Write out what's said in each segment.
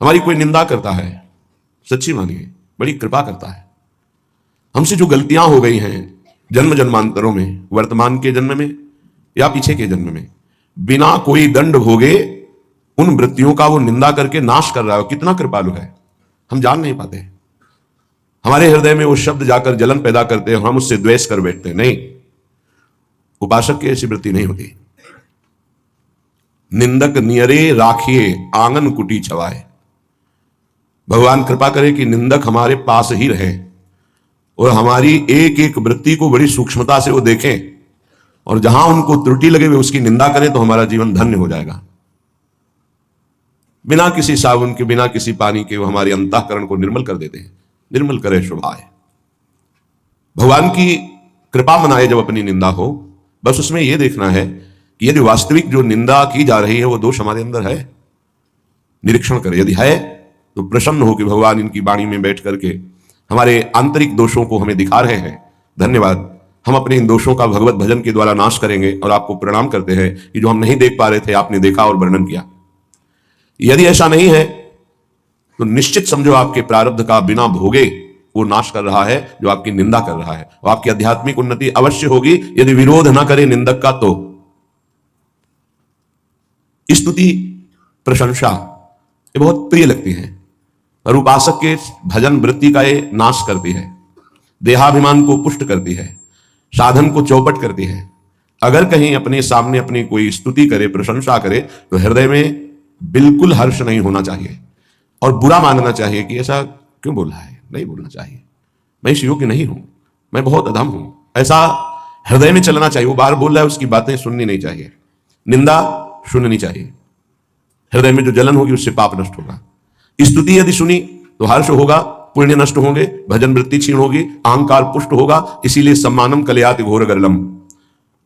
हमारी कोई निंदा करता है, सच्ची मानिए बड़ी कृपा करता है। हमसे जो गलतियां हो गई हैं जन्म जन्मांतरों में, वर्तमान के जन्म में या पीछे के जन्म में, बिना कोई दंड भोगे उन वृत्तियों का वो निंदा करके नाश कर रहा है। कितना कृपालु है, हम जान नहीं पाते। हमारे हृदय में वो शब्द जाकर जलन पैदा करते हैं, हम उससे द्वेष कर बैठते हैं। नहीं, उपासक की ऐसी वृत्ति नहीं होती। निंदक नियरे राखिए आंगन कुटी छवाए। भगवान कृपा करे कि निंदक हमारे पास ही रहे और हमारी एक एक वृत्ति को बड़ी सूक्ष्मता से वो देखें, और जहां उनको त्रुटि लगे वे उसकी निंदा करें, तो हमारा जीवन धन्य हो जाएगा। बिना किसी साबुन के, बिना किसी पानी के वो हमारे अंतःकरण को निर्मल कर देते हैं। निर्मल करे शुभाए। भगवान की कृपा मनाए जब अपनी निंदा हो, बस उसमें यह देखना है कि यदि वास्तविक जो निंदा की जा रही है वो दोष हमारे अंदर है, निरीक्षण करें। यदि है तो प्रसन्न हो कि भगवान इनकी वाणी में बैठ करके हमारे आंतरिक दोषों को हमें दिखा रहे हैं। धन्यवाद, हम अपने इन दोषों का भगवत भजन के द्वारा नाश करेंगे और आपको प्रणाम करते हैं कि जो हम नहीं देख पा रहे थे आपने देखा और वर्णन किया। यदि ऐसा नहीं है तो निश्चित समझो आपके प्रारब्ध का बिना भोगे वो नाश कर रहा है जो आपकी निंदा कर रहा है, और आपकी आध्यात्मिक उन्नति अवश्य होगी यदि विरोध ना करे निंदक का। तो स्तुति प्रशंसा ये बहुत प्रिय लगती है, और उपासक के भजन वृत्ति का ये नाश करती है, देहाभिमान को पुष्ट करती है, साधन को चौपट करती है। अगर कहीं अपने सामने अपनी कोई स्तुति करे, प्रशंसा करे, तो हृदय में बिल्कुल हर्ष नहीं होना चाहिए और बुरा मानना चाहिए कि ऐसा क्यों बोल रहा है। नहीं बोलना चाहिए, मैं इस योग्य नहीं हूं, मैं बहुत अधम हूं, ऐसा हृदय में चलना चाहिए। वो बाहर बोल रहा है उसकी बातें सुननी नहीं चाहिए, निंदा सुननी चाहिए। हृदय में जो जलन होगी उससे पाप नष्ट होगा। स्तुति यदि सुनी तो हर्ष होगा, पुण्य नष्ट होंगे, भजन वृत्ति क्षीण होगी, अहंकार पुष्ट होगा। इसीलिए सम्मानम कलयात घोर गरलम,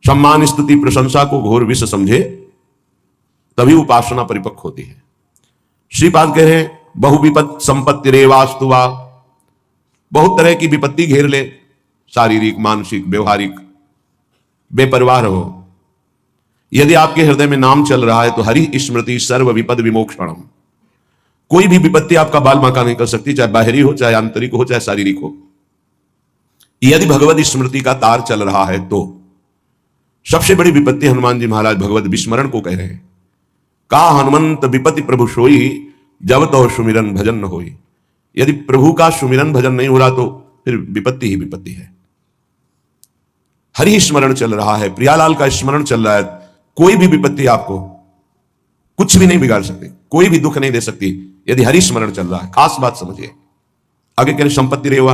सम्मान स्तुति प्रशंसा को घोर विष समझे, तभी उपासना परिपक्व होती है। श्रीपाद कह रहे हैं बहु विपत संपत्ति रेवास्तुवा, बहुत तरह की विपत्ति घेर ले, शारीरिक मानसिक व्यवहारिक, बेपरवाह रहो। यदि आपके हृदय में नाम चल रहा है तो हरि स्मृति सर्व विपद विमोक्षणम। कोई भी विपत्ति आपका बाल बांका नहीं कर सकती, चाहे बाहरी हो, चाहे आंतरिक हो, चाहे शारीरिक हो। यदि भगवत स्मृति का तार चल रहा है तो सबसे बड़ी विपत्ति हनुमान जी महाराज भगवत विस्मरण को कह रहे हैं। का हनुमंत विपत्ति प्रभु सोई, जब तो सुमिरन भजन न होई। यदि प्रभु का सुमिरन भजन नहीं हो रहा तो फिर विपत्ति ही विपत्ति है। हरि स्मरण चल रहा है, प्रियालाल का स्मरण चल रहा है, कोई भी विपत्ति आपको कुछ भी नहीं बिगाड़ सकती, कोई भी दुख नहीं दे सकती यदि हरि स्मरण चल रहा है। खास बात समझिए। आगे कह रहे संपत्ति रेवा,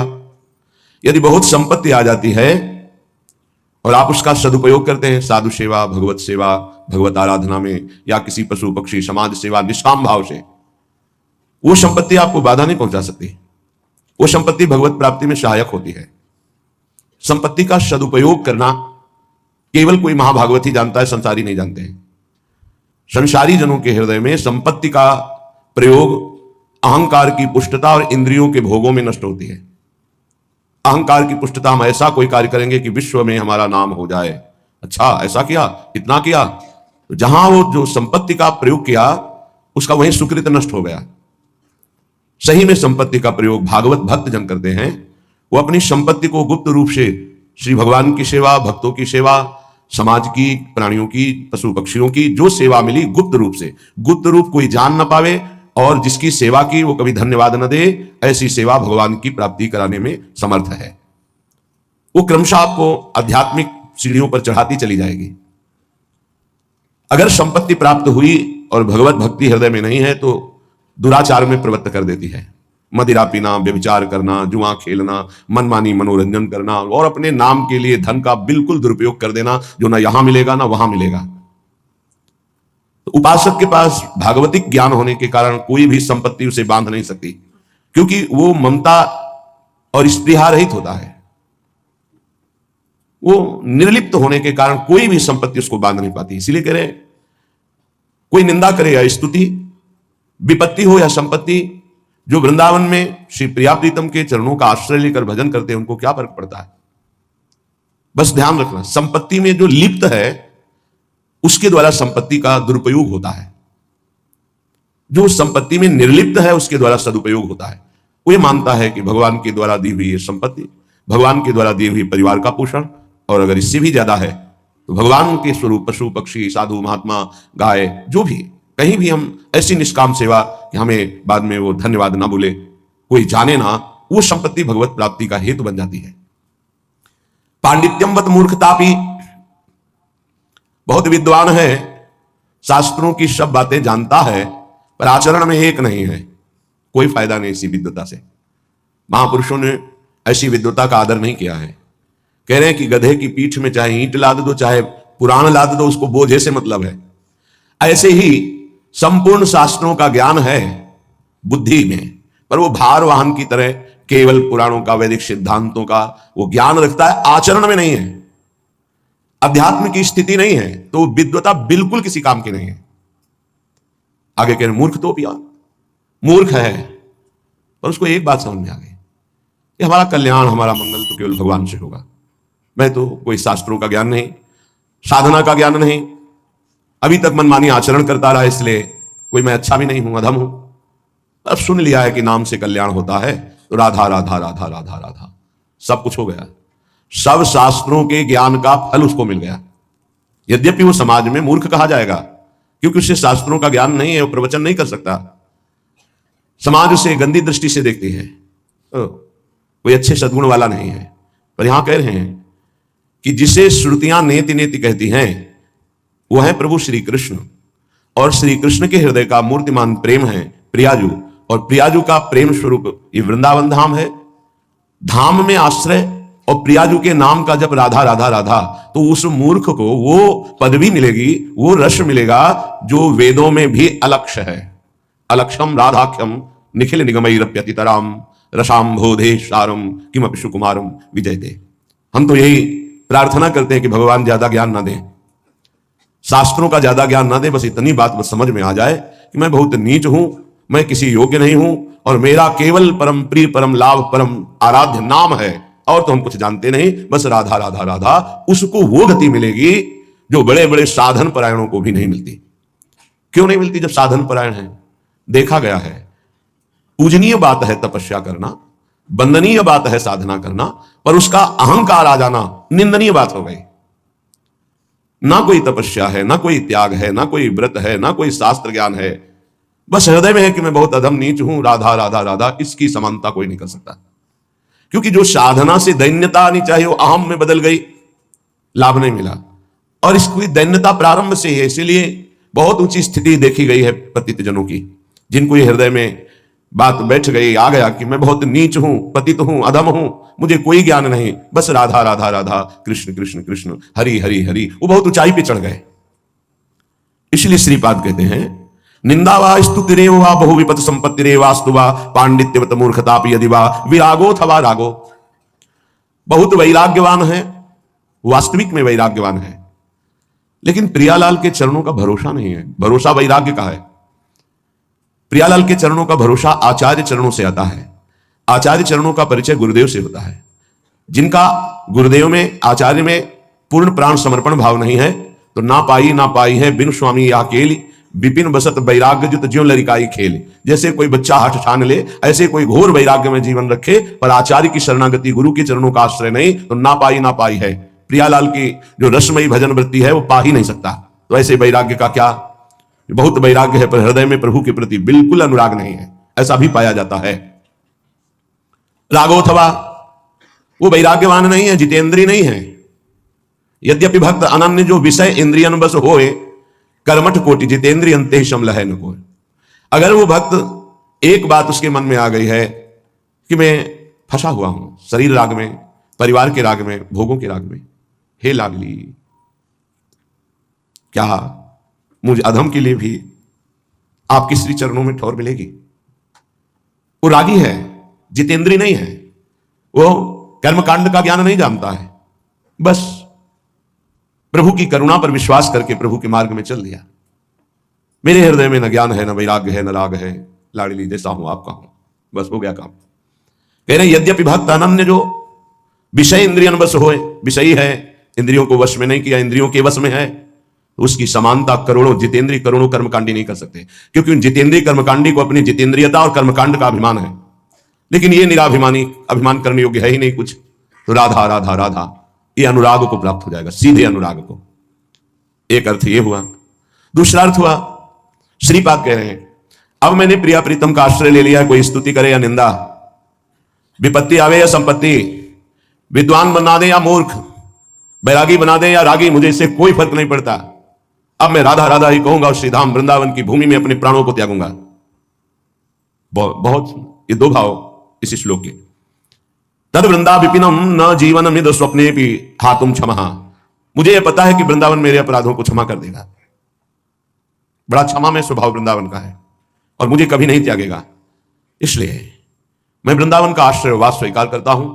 यदि बहुत संपत्ति आ जाती है और आप उसका सदुपयोग करते हैं साधु सेवा, भगवत सेवा, भगवत आराधना में, या किसी पशु पक्षी समाज सेवा निष्काम भाव से, वो संपत्ति आपको बाधा नहीं पहुंचा सकती। वो संपत्ति भगवत प्राप्ति में सहायक होती है। संपत्ति का सदुपयोग करना केवल कोई महाभागवत ही जानता है, संसारी नहीं जानते हैं। संसारी जनों के हृदय में संपत्ति का प्रयोग अहंकार की पुष्टता और इंद्रियों के भोगों में नष्ट होती है। अहंकार की पुष्टता, हम ऐसा कोई कार्य करेंगे कि विश्व में हमारा नाम हो जाए, अच्छा ऐसा किया, इतना किया, तो जहां वो जो संपत्ति का प्रयोग किया उसका वहीं सुकृत नष्ट हो गया। सही में संपत्ति का प्रयोग भागवत भक्त जन करते हैं, वो अपनी संपत्ति को गुप्त रूप से श्री भगवान की सेवा, भक्तों की सेवा, समाज की, प्राणियों की, पशु पक्षियों की जो सेवा मिली गुप्त रूप से, गुप्त रूप कोई जान ना पावे, और जिसकी सेवा की वो कभी धन्यवाद न दे, ऐसी सेवा भगवान की प्राप्ति कराने में समर्थ है। वो क्रमशः आपको आध्यात्मिक सीढ़ियों पर चढ़ाती चली जाएगी। अगर संपत्ति प्राप्त हुई और भगवत भक्ति हृदय में नहीं है तो दुराचार में प्रवृत्त कर देती है। मदिरा पीना, व्यभिचार करना, जुआ खेलना, मनमानी मनोरंजन करना, और अपने नाम के लिए धन का बिल्कुल दुरुपयोग कर देना, जो ना यहां मिलेगा ना वहां मिलेगा। तो उपासक के पास भागवतिक ज्ञान होने के कारण कोई भी संपत्ति उसे बांध नहीं सकती, क्योंकि वो ममता और स्पृहा रहित होता है। वो निर्लिप्त होने के कारण कोई भी संपत्ति उसको बांध नहीं पाती। इसीलिए कह रहे कोई निंदा करे या स्तुति, विपत्ति हो या संपत्ति, जो वृंदावन में श्री प्रिया प्रीतम के चरणों का आश्रय लेकर भजन करते हैं उनको क्या फर्क पड़ता है। बस ध्यान रखना, संपत्ति में जो लिप्त है उसके द्वारा संपत्ति का दुरुपयोग होता है। जो उस संपत्ति में निर्लिप्त है उसके द्वारा सदुपयोग होता है। वो ये मानता है कि भगवान के द्वारा दी हुई ये संपत्ति, भगवान के द्वारा दी हुई परिवार का पोषण, और अगर इससे भी ज्यादा है तो भगवान के स्वरूप पशु पक्षी साधु महात्मा गाय जो भी, कहीं भी हम ऐसी निष्काम सेवा कि हमें बाद में वो धन्यवाद ना बोले, कोई जाने ना, वो संपत्ति भगवत प्राप्ति का हेतु बन जाती है। पांडित्यम वत मूर्खतापि, बहुत विद्वान है, शास्त्रों की सब बातें जानता है, पर आचरण में एक नहीं है। कोई फायदा नहीं इसी विद्वता से। महापुरुषों ने ऐसी विद्वता का आदर नहीं किया है। कह रहे हैं कि गधे की पीठ में चाहे ईंट लाद दो चाहे पुराण लाद दो, उसको बोझे से मतलब है। ऐसे ही संपूर्ण शास्त्रों का ज्ञान है बुद्धि में, पर वो भार वाहन की तरह केवल पुराणों का, वैदिक सिद्धांतों का वो ज्ञान रखता है, आचरण में नहीं है, अध्यात्म की स्थिति नहीं है, तो विद्वता बिल्कुल किसी काम की नहीं है। आगे कह रहे मूर्ख तो पिया, मूर्ख है, पर उसको एक बात समझ में आ गई कि हमारा कल्याण, हमारा मंगल तो केवल भगवान से होगा। मैं तो कोई शास्त्रों का ज्ञान नहीं, साधना का ज्ञान नहीं, अभी तक मनमानी आचरण करता रहा, इसलिए कोई मैं अच्छा भी नहीं हूं, अधम हूं। अब सुन लिया है कि नाम से कल्याण होता है, तो राधा राधा राधा राधा राधा सब कुछ हो गया। सब शास्त्रों के ज्ञान का फल उसको मिल गया। यद्यपि वो समाज में मूर्ख कहा जाएगा, क्योंकि उससे शास्त्रों का ज्ञान नहीं है, वो प्रवचन नहीं कर सकता, समाज उसे गंदी दृष्टि से देखती है, कोई अच्छे सद्गुण वाला नहीं है। पर यहां कह रहे हैं कि जिसे श्रुतियां नेति नेति कहती हैं वो है प्रभु श्री कृष्ण, और श्री कृष्ण के हृदय का मूर्तिमान प्रेम है प्रियाजू, और प्रियाजू का प्रेम स्वरूप ये वृंदावन धाम है। धाम में आश्रय और प्रियाजू के नाम का जब राधा राधा राधा, तो उस मूर्ख को वो पदवी मिलेगी, वो रस मिलेगा जो वेदों में भी अलक्ष्य है। अलक्षम राधाख्यम निखिल निगमैरप्यतितराम रसाम बोधे सारम किमपि सुकुमारम विजयते। हम तो यही प्रार्थना करते हैं कि भगवान ज्यादा ज्ञान ना दें, शास्त्रों का ज्यादा ज्ञान ना दें, बस इतनी बात बस समझ में आ जाए कि मैं बहुत नीच हूं, मैं किसी योग्य नहीं हूं, और मेरा केवल परम प्रिय, परम लाभ, परम आराध्य नाम है, और तो हम कुछ जानते नहीं, बस राधा राधा राधा। उसको वो गति मिलेगी जो बड़े बड़े साधन परायणों को भी नहीं मिलती। क्यों नहीं मिलती? जब साधन परायण है, देखा गया है, पूजनीय बात है तपस्या करना, वंदनीय बात है साधना करना, पर उसका अहंकार आ जाना निंदनीय बात हो गई। ना कोई तपस्या है, ना कोई त्याग है, ना कोई व्रत है, ना कोई शास्त्र ज्ञान है, बस हृदय में है कि मैं बहुत अधम नीच हूं, राधा राधा राधा। इसकी समानता कोई नहीं कर सकता, क्योंकि जो साधना से दैन्यता आनी चाहिए वो अहम में बदल गई, लाभ नहीं मिला। और इसकी दैन्यता प्रारंभ से है, इसीलिए बहुत ऊंची स्थिति देखी गई है पतित जनों की, जिनको ये हृदय में बात बैठ गई, आ गया कि मैं बहुत नीच हूं, पतित हूं, अधम हूं, मुझे कोई ज्ञान नहीं, बस राधा राधा राधा, कृष्ण कृष्ण कृष्ण, हरि हरि हरि, वो बहुत ऊंचाई पे चढ़ गए। इसलिए श्रीपाद कहते हैं निंदा वा स्तुतिरेव वा बहु विपत संपत्तिरेवास्तु वा पांडित्यवत मूर्खतापि यदि वा विरागोऽथवा रागो। बहुत वैराग्यवान है, वास्तविक में वैराग्यवान है, लेकिन प्रियालाल के चरणों का भरोसा नहीं है। भरोसा वैराग्य का है। प्रियालाल के चरणों का भरोसा आचार्य चरणों से आता है। आचार्य चरणों का परिचय गुरुदेव से होता है। जिनका गुरुदेव में, आचार्य में पूर्ण प्राण समर्पण भाव नहीं है, तो ना पाई है बिन स्वामी या केली, विपिन बसत वैराग्य जुत ज्यों लरिकाई खेल। जैसे कोई बच्चा हठ ठान ले, ऐसे कोई घोर वैराग्य में जीवन रखे, पर आचार्य की शरणागति, गुरु के चरणों का आश्रय नहीं, तो ना पाई है। प्रियालाल की जो रसमयी भजन वृत्ति है वो पा ही नहीं सकता। तो ऐसे वैराग्य का क्या, बहुत वैराग्य है पर हृदय में प्रभु के प्रति बिल्कुल अनुराग नहीं है, ऐसा भी पाया जाता है। रागोथवा, वो वैराग्यवान नहीं है, जितेंद्रिय नहीं है। यद्यपि भक्त अनन्य जो विषय इंद्रियन बस होए, कर्मठ कोटि जितेंद्रिय अंते शमलह न कोय। अगर वो भक्त एक बात उसके मन में आ गई है कि मैं फंसा हुआ हूं शरीर राग में, परिवार के राग में, भोगों के राग में, हे लाडली, क्या मुझे अधम के लिए भी आपके श्री चरणों में ठौर मिलेगी? वो रागी है, जितेंद्रिय नहीं है, वो कर्मकांड का ज्ञान नहीं जानता है, बस प्रभु की करुणा पर विश्वास करके प्रभु के मार्ग में चल दिया। मेरे हृदय में न ज्ञान है, न वैराग्य है, न राग है, लाडली जैसा हूं आपका हूं, बस हो गया काम। कह रहे यद्यपि भक्त अनन्य जो विषय इंद्रियन बस होए, विषयी है, इंद्रियों को वश में नहीं किया, इंद्रियों के वश में है, उसकी समानता करोड़ों जितेंद्रीय करोड़ों कर्मकांडी नहीं कर सकते, क्योंकि उन जितेंद्रीय कर्मकांडी को अपनी जितेंद्रियता और कर्मकांड का अभिमान है, लेकिन ये निराभिमानी अभिमान करने योग्य है ही नहीं कुछ। तो राधा राधा राधा ये अनुराग को प्राप्त हो जाएगा, सीधे अनुराग को। एक अर्थ ये हुआ। दूसरा अर्थ हुआ, श्रीपाद कह रहे हैं अब मैंने प्रिया प्रीतम का आश्रय ले लिया, कोई स्तुति करे या निंदा, विपत्ति आवे या संपत्ति, विद्वान बना दे या मूर्ख, बैरागी बना दे या रागी, मुझे इससे कोई फर्क नहीं पड़ता। अब मैं राधा राधा ही कहूंगा और श्रीधाम वृंदावन की भूमि में अपने प्राणों को त्यागूंगा। बहुत ये दो भाव इस श्लोक के। तद वृंदा विपिनम न जीवन मिद स्वप्ने भी हातुम क्षमा, मुझे यह पता है कि वृंदावन मेरे अपराधों को क्षमा कर देगा। बड़ा क्षमा में स्वभाव वृंदावन का है और मुझे कभी नहीं त्यागेगा, इसलिए मैं वृंदावन का आश्रय वास स्वीकार करता हूं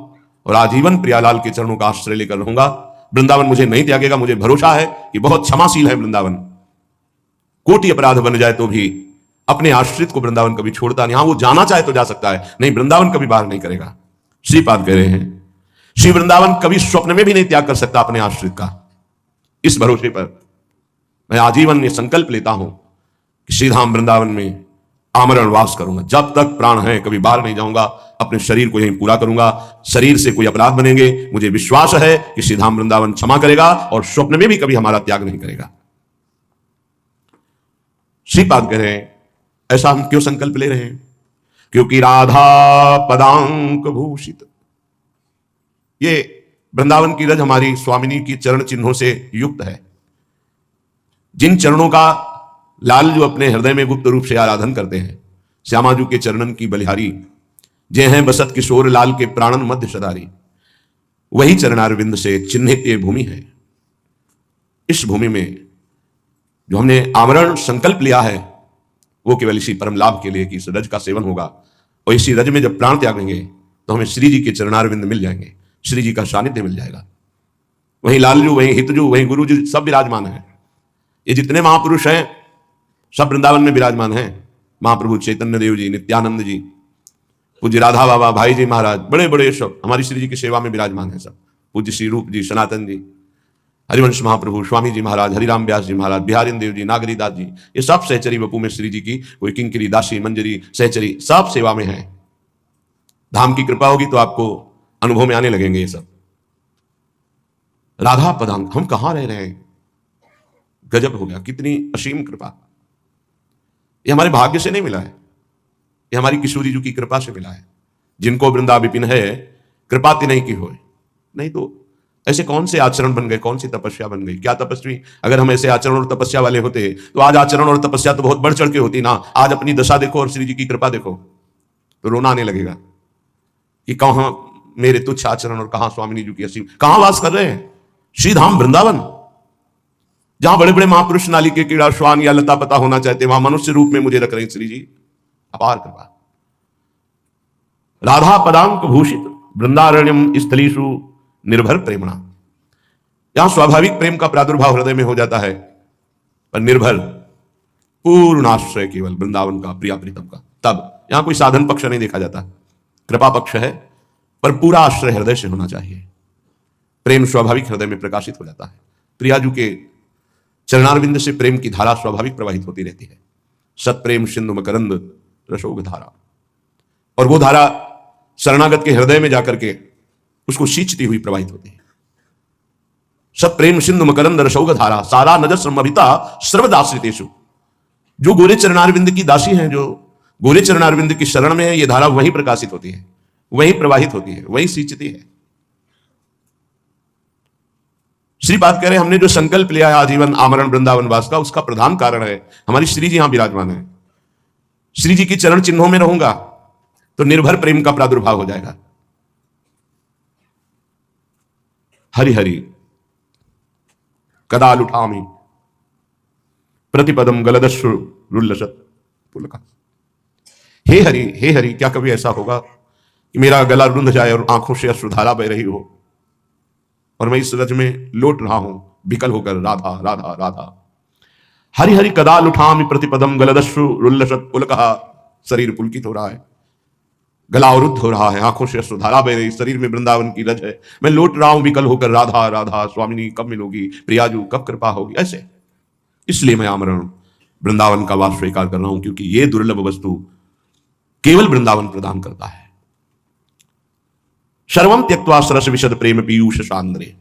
और आजीवन प्रियालाल के चरणों का आश्रय लेकर रहूंगा। वृंदावन मुझे नहीं त्यागेगा, मुझे भरोसा है कि बहुत क्षमाशील है वृंदावन। कोटि अपराध बन जाए तो भी अपने आश्रित को वृंदावन कभी छोड़ता नहीं। हाँ, वो जाना चाहे तो जा सकता है, नहीं वृंदावन कभी बाहर नहीं करेगा। श्रीपाद कह रहे हैं श्री वृंदावन कभी स्वप्न में भी नहीं त्याग कर सकता अपने आश्रित का। इस भरोसे पर मैं आजीवन ये संकल्प लेता हूं कि श्रीधाम वृंदावन में आमरण वास करूंगा, जब तक प्राण है कभी बाहर नहीं जाऊंगा, अपने शरीर को यहीं पूरा करूंगा। शरीर से कोई अपराध बनेंगे, मुझे विश्वास है कि श्रीधाम वृंदावन क्षमा करेगा और स्वप्न में भी कभी हमारा त्याग नहीं करेगा। श्रीपाद कह रहे हैं ऐसा हम क्यों संकल्प ले रहे हैं? क्योंकि राधा पदांक भूषित, ये वृंदावन की रज हमारी स्वामिनी की चरण चिन्हों से युक्त है। जिन चरणों का लाल जो अपने हृदय में गुप्त रूप से आराधन करते हैं, श्यामाजू के चरणन की बलिहारी, जे हैं बसत किशोर लाल के प्राणन मध्य सदारी, वही चरणारविंद से चिन्हित ये भूमि है। इस भूमि में जो हमने आमरण संकल्प लिया है वो केवल इसी परम लाभ के लिए कि इस रज का सेवन होगा, और इसी रज में जब प्राण त्यागेंगे तो हमें श्री जी के चरणारविंद मिल जाएंगे, श्री जी का सानिध्य मिल जाएगा। वहीं लालजू, वहीं हितजू, वहीं गुरु जी सब विराजमान है। ये जितने महापुरुष हैं सब वृंदावन में विराजमान हैं। महाप्रभु चैतन्य देव जी, नित्यानंद जी, पूज्य राधा बाबा, भाई जी महाराज, बड़े बड़े सब हमारी श्री जी की सेवा में विराजमान है। सब पूज्य श्री रूप जी, सनातन जी, हरिवंश महाप्रभु, स्वामी जी महाराज, हरिराम व्यास जी महाराज, बिहारिन देव जी, नागरीदास जी, ये सब सहचरी वपू में श्री जी की कोई किंकरी, दासी, मंजरी, सहचरी सब सेवा में है। धाम की कृपा होगी तो आपको अनुभव में आने लगेंगे ये सब। राधा पदांक, हम कहां रह रहे हैं? गजब हो गया, कितनी असीम कृपा। ये हमारे भाग्य से नहीं मिला है, ये हमारी किशोरी जी की कृपा से मिला है। जिनको वृंदा विपिन है कृपा नहीं की हो, नहीं तो ऐसे कौन से आचरण बन गए, कौन सी तपस्या बन गई। क्या तपस्वी, अगर हम ऐसे आचरण और तपस्या वाले होते तो आज आचरण और तपस्या तो बहुत बढ़ चढ़ के होती ना। आज अपनी दशा देखो और श्री जी की कृपा देखो तो रोना आने लगेगा कि कहां मेरे तुच्छ आचरण और कहां स्वामिनी जी की असीम। कहां वास कर रहे हैं? श्रीधाम वृंदावन, जहां बड़े बड़े महापुरुष नालिके कीड़ा श्वान या लता पता होना चाहते, वहां मनुष्य रूप में मुझे रख रहे श्री जी। अपार कृपा। राधा पदांक भूषित वृंदारण्यम स्थलीषु निर्भर प्रेमणा, यहां स्वाभाविक प्रेम का प्रादुर्भाव हृदय में हो जाता है, पर निर्भर पूर्ण आश्रय केवल वृंदावन का, प्रिया प्रीतम का। तब यहां कोई साधन पक्ष नहीं देखा जाता, कृपा पक्ष है, पर पूरा आश्रय हृदय से होना चाहिए। प्रेम स्वाभाविक हृदय में प्रकाशित हो जाता है। प्रियाजू के चरणारविंद से प्रेम की धारा स्वाभाविक प्रवाहित होती रहती है। सत्प्रेम सिंधु मकरंद रसोग धारा, और वो धारा शरणागत के हृदय में जाकर के उसको सींचती हुई प्रवाहित होती है। सत्प्रेम सिंधु मकरंद रसोग धारा सारा नजर सम्मिता सर्वदाश्रितेषु, जो गोरे चरणारविंद की दासी हैं, जो गोरे चरणारविंद की शरण में है, ये धारा वहीं प्रकाशित होती है, वहीं प्रवाहित होती है, वहीं सींचती है। श्रीपाद कह रहे हमने जो संकल्प लिया है आजीवन आमरण वृंदावन वास का, उसका प्रधान कारण है हमारी श्री जी यहां विराजमान है। श्री जी की चरण चिन्हों में रहूंगा तो निर्भर प्रेम का प्रादुर्भाव हो जाएगा। हरि हरि कदा लुठामी प्रतिपदम गलदश्रुल्लसत पुलका। हे हरि, क्या कभी ऐसा होगा कि मेरा गला रुंध जाए और आंखों से अश्रुधारा बह रही हो और मैं इस रज में लौट रहा हूं विकल होकर, राधा राधा राधा। हरि हरि कदा लुठामी प्रतिपदम गलदश्रुल्लसत पुलका। शरीर पुलकित हो रहा है, गला अवरुद्ध हो रहा है, आंखों से अश्रुधारा बह रही, शरीर में वृंदावन की रज है, मैं लौट रहा हूं विकल होकर, राधा राधा स्वामिनी कब मिलोगी, प्रियाजू कब कृपा होगी। ऐसे इसलिए मैं आमरण वृंदावन का वास स्वीकार कर रहा हूं, क्योंकि यह दुर्लभ वस्तु केवल वृंदावन प्रदान करता है। सर्वम त्यक्त्वा सरस विशद प्रेम पीयूष सांद्रे।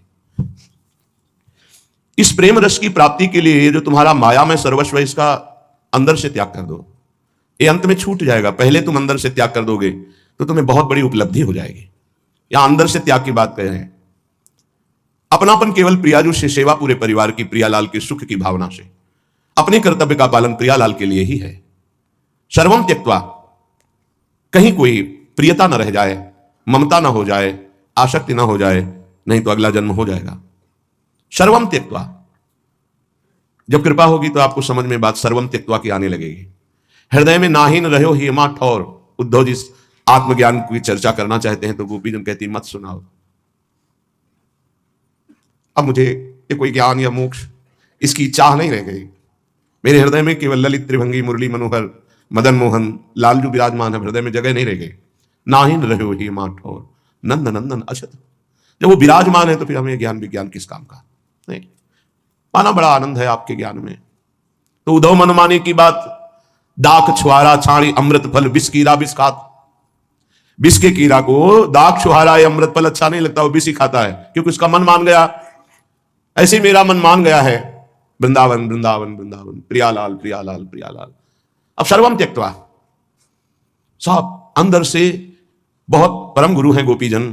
इस प्रेम रस की प्राप्ति के लिए जो तुम्हारा माया में सर्वस्व है, इसका अंदर से त्याग कर दो। ये अंत में छूट जाएगा। पहले तुम अंदर से त्याग कर दोगे तो तुम्हें बहुत बड़ी उपलब्धि हो जाएगी। यहां अंदर से त्याग की बात कह रहे हैं। अपनापन केवल प्रियाजू से, सेवा पूरे परिवार की, प्रियालाल के सुख की भावना से, अपने कर्तव्य का पालन प्रियालाल के लिए ही है। सर्वम त्यक्त्वा, कहीं कोई प्रियता न रह जाए, ममता न हो जाए, आसक्ति न हो जाए, नहीं तो अगला जन्म हो जाएगा। सर्वम त्यक्त्वा, जब कृपा होगी तो आपको समझ में बात सर्वम त्यक्त्वा की आने लगेगी। हृदय में नाहीन रहो ही मा ठौर। उद्धव जी आत्मज्ञान की चर्चा करना चाहते हैं तो गोपीजन कहती मत सुनाओ। अब मुझे ये कोई ज्ञान या मोक्ष, इसकी चाह नहीं रह गई। मेरे हृदय में केवल ललित, त्रिभंगी, मुरली मनोहर, मदन मोहन, लालजू विराजमान है। हृदय में जगह नहीं रह गई। नाहीन रहो ही मा ठौर, नंद नंदन अछत। जब वो विराजमान है तो फिर हमें ज्ञान विज्ञान किस काम का? नहीं, माना बड़ा आनंद है आपके ज्ञान में। तो उद्धव मनमाने की बात, दाख छुहारा छाणी अमृत फल विष कीरा विष खात। विष के कीड़ा को दाख छुहारा या अमृत फल अच्छा नहीं लगता, वो विष ही खाता है, क्योंकि उसका मन मान गया। ऐसे मेरा मन मान गया है वृंदावन वृंदावन वृंदावन, प्रियालाल प्रियालाल प्रियालाल। अब सर्वम त्यक्त्वा, साहब अंदर से बहुत परम गुरु हैं गोपीजन,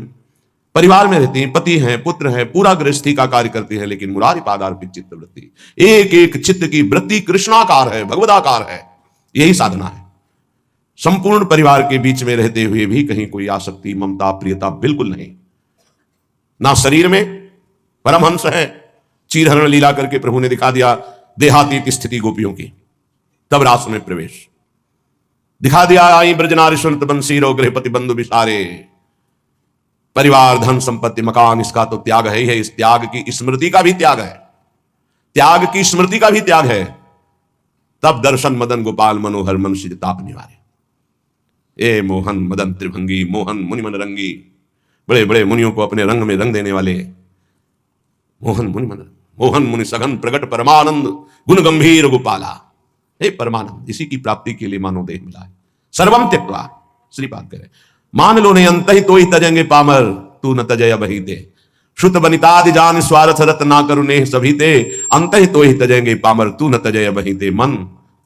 परिवार में रहते हैं, पति हैं, पुत्र हैं, पूरा गृहस्थी का कार्य करते हैं, लेकिन मुरारी पादार्पित चित्त वृत्ति, एक एक चित्त की वृत्ति कृष्णाकार है, भगवदाकार है। यही साधना है। संपूर्ण परिवार के बीच में रहते हुए भी कहीं कोई आसक्ति, ममता, प्रियता बिल्कुल नहीं। ना शरीर में, परमहंस है, चीरहरण लीला करके प्रभु ने दिखा दिया देहातीत स्थिति गोपियों की, तब रास में प्रवेश दिखा दिया। आई ब्रजनारी सुनत बंसीरो गृहपति बंधु विसारे। परिवार, धन, संपत्ति, मकान, इसका तो त्याग है ही है। इस त्याग की स्मृति का भी त्याग है, त्याग की स्मृति का भी त्याग है। तब दर्शन मदन गोपाल मनोहर मन सिज ताप निवारे। ए मोहन मदन त्रिभंगी, मोहन मुनि मन रंगी, बड़े बड़े मुनियों को अपने रंग में रंग देने वाले मोहन मुनि मन, मोहन मुनि सघन प्रगट परमानंद, गुण गंभीर गोपाला। हे परमानंद, इसी की प्राप्ति के लिए मानव देह मिला है। सर्वम त्यक्त्वा, श्रीपाद कह रहे, मान लो नहीं अंत ही तो ही तजेंगे पामर, तू न तजय बही दे। श्रुत बनितादि जान स्वार्थ रत ना करुणे सभी ते, अंत ही तो ही तजेंगे पामर, तू न तजय बही दे। मन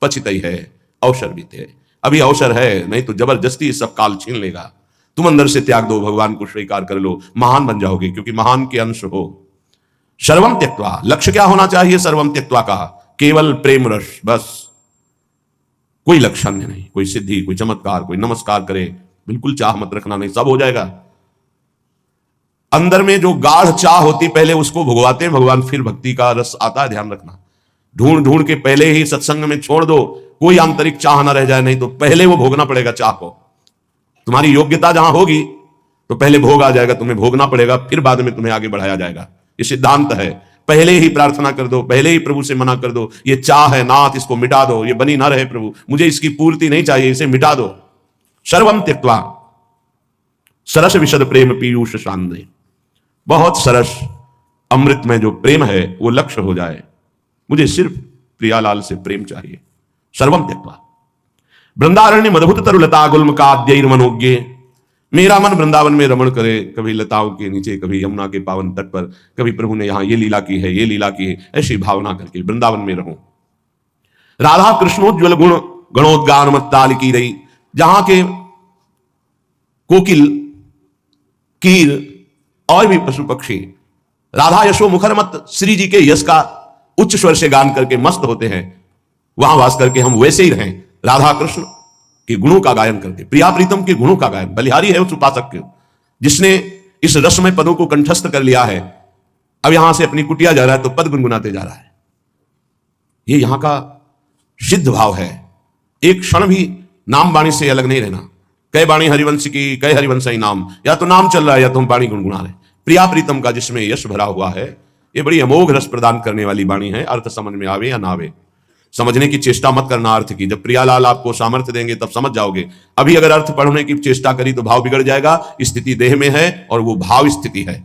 पचित ही है, अवसर भी थे, अभी अवसर है, नहीं तो जबरदस्ती सब काल छीन लेगा। तुम अंदर से त्याग दो, भगवान को स्वीकार कर लो, महान बन जाओगे, क्योंकि महान के अंश हो। सर्वम त्यक्त्वा, लक्ष्य क्या होना चाहिए सर्वम त्यक्त्वा का? केवल प्रेम रस, बस। कोई लक्ष्य नहीं, कोई सिद्धि, कोई चमत्कार, कोई नमस्कार करे, बिल्कुल चाह मत रखना, नहीं सब हो जाएगा। अंदर में जो गाढ़ चाह होती पहले उसको भुगवाते हैं भगवान, फिर भक्ति का रस आता है, ध्यान रखना। ढूंढ ढूंढ के पहले ही सत्संग में छोड़ दो, कोई आंतरिक चाह ना रह जाए, नहीं तो पहले वो भोगना पड़ेगा चाह को। तुम्हारी योग्यता जहां होगी तो पहले भोग आ जाएगा, तुम्हें भोगना पड़ेगा, फिर बाद में तुम्हें आगे बढ़ाया जाएगा। ये सिद्धांत है। पहले ही प्रार्थना कर दो, पहले ही प्रभु से मना कर दो, ये चाह है नाथ, इसको मिटा दो, ये बनी ना रहे प्रभु, मुझे इसकी पूर्ति नहीं चाहिए, इसे मिटा दो। सर्वम त्यक्त्वा सरस विशद प्रेम पीयूष सांद्रे। बहुत सरस अमृत में जो प्रेम है वो लक्ष्य हो जाए। मुझे सिर्फ प्रियालाल से प्रेम चाहिए। सर्वम त्यक्त्वा वृंदारण्य मधुत तरुलता गुल्म काद्यैर मनोज्ञे। मेरा मन वृंदावन में रमण करे, कभी लताओं के नीचे, कभी यमुना के पावन तट पर, कभी प्रभु ने यहां ये लीला की है, ये लीला की है, ऐसी भावना करके वृंदावन में रहूं। राधा कृष्णोज्वल गुण गणोद्गान मत ताल की रही, जहां के कोकिल, कीर और भी पशु पक्षी राधा यशो मुखर मत श्री जी के यश का उच्च स्वर से गान करके मस्त होते हैं, वहां वास करके हम वैसे ही रहें, राधा कृष्ण के गुणों का गायन करके, प्रिया प्रीतम के गुणों का गायन। बलिहारी है उस उपासक के, जिसने इस रसमय पदों को कंठस्थ कर लिया है। अब यहां से अपनी कुटिया जा रहा है तो पद गुनगुनाते जा रहा है। ये यहां का सिद्ध भाव है। एक क्षण भी नाम वाणी से अलग नहीं रहना। कई वाणी हरिवंश की, कई हरिवंश ही नाम, या तो नाम चल रहा है या तो हम वाणी गुनगुना रहे। प्रिया प्रीतम का जिसमें यश भरा हुआ है, ये बड़ी अमोघ रस प्रदान करने वाली वाणी है। अर्थ समझ में आवे या ना आवे, समझने की चेष्टा मत करना अर्थ की। जब प्रियालाल आपको सामर्थ्य देंगे तब समझ जाओगे। अभी अगर अर्थ पढ़ने की चेष्टा करी तो भाव बिगड़ जाएगा। स्थिति देह में है और वो भाव स्थिति है।